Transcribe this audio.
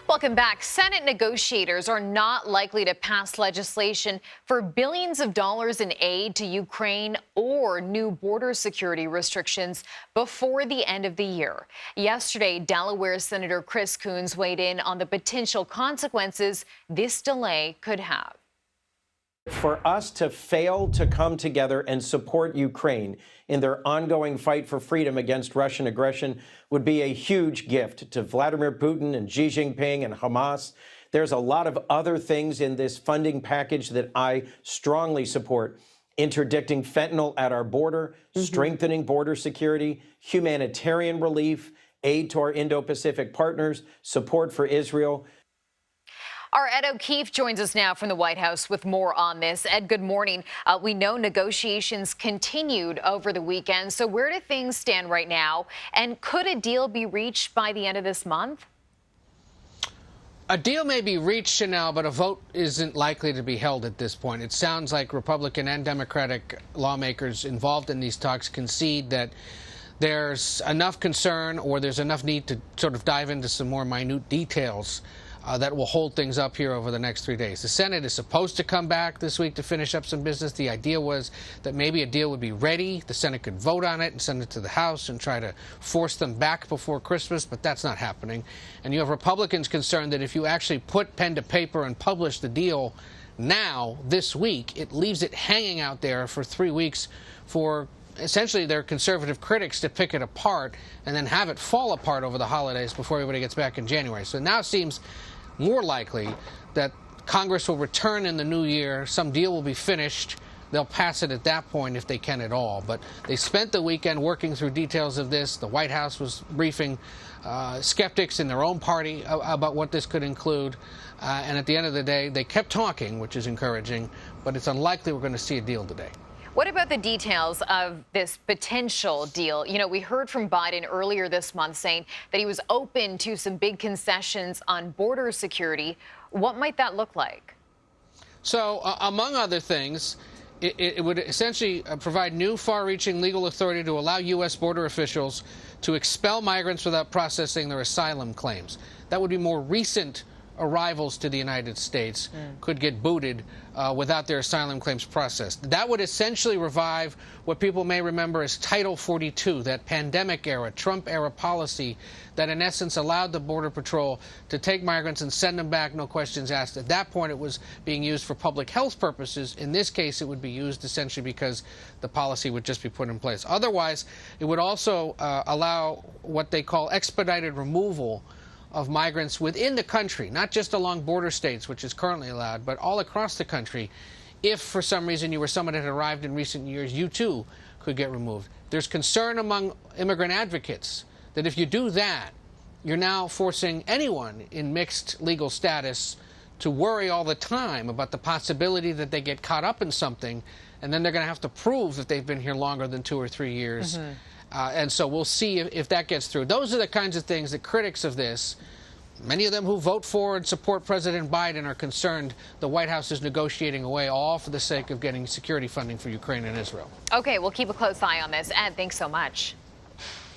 Welcome back. Senate negotiators are not likely to pass legislation for billions of dollars in aid to Ukraine or new border security restrictions before the end of the year. Yesterday, Delaware Senator Chris Coons weighed in on the potential consequences this delay could have. For us to fail to come together and support Ukraine in their ongoing fight for freedom against Russian aggression would be a huge gift to Vladimir Putin and Xi Jinping and Hamas. There's a lot of other things in this funding package that I strongly support. Interdicting fentanyl at our border, strengthening border security, humanitarian relief, aid to our Indo-Pacific partners, support for Israel. Our Ed O'Keefe joins us now from the White House with more on this. Ed, good morning. We know negotiations continued over the weekend. So where do things stand right now? And could a deal be reached by the end of this month? A deal may be reached, Chanel, but a vote isn't likely to be held at this point. It sounds like Republican and Democratic lawmakers involved in these talks concede that there's enough concern or there's enough need to sort of dive into some more minute details that will hold things up here over the next 3 days. The Senate is supposed to come back this week to finish up some business. The idea was that maybe a deal would be ready. The Senate could vote on it and send it to the House and try to force them back before Christmas, but that's not happening. And you have Republicans concerned that if you actually put pen to paper and publish the deal now, this week, it leaves it hanging out there for 3 weeks for essentially their conservative critics to pick it apart and then have it fall apart over the holidays before everybody gets back in January. So it now seems more likely that Congress will return in the new year. Some deal will be finished. They'll pass it at that point if they can at all. But they spent the weekend working through details of this. The White House was briefing skeptics in their own party about what this could include. And at the end of the day, they kept talking, which is encouraging. But it's unlikely we're going to see a deal today. What about the details of this potential deal? You know, we heard from Biden earlier this month saying that he was open to some big concessions on border security. What might that look like? So, among other things, it would essentially provide new far-reaching legal authority to allow U.S. border officials to expel migrants without processing their asylum claims. That would be more recent arrivals to the United States could get booted without their asylum claims processed. That would essentially revive what people may remember as Title 42, that pandemic-era, Trump-era policy that in essence allowed the Border Patrol to take migrants and send them back, no questions asked. At that point, it was being used for public health purposes. In this case, it would be used essentially because the policy would just be put in place. Otherwise, it would also allow what they call expedited removal of migrants within the country, not just along border states, which is currently allowed, but all across the country. If for some reason you were someone that had arrived in recent years, you too could get removed. There's concern among immigrant advocates that if you do that, you're now forcing anyone in mixed legal status to worry all the time about the possibility that they get caught up in something, and then they're going to have to prove that they've been here longer than 2 or 3 years. And so we'll see if that gets through. Those are the kinds of things that critics of this, many of them who vote for and support President Biden, are concerned the White House is negotiating away, all for the sake of getting security funding for Ukraine and Israel. Okay, we'll keep a close eye on this. Ed, thanks so much.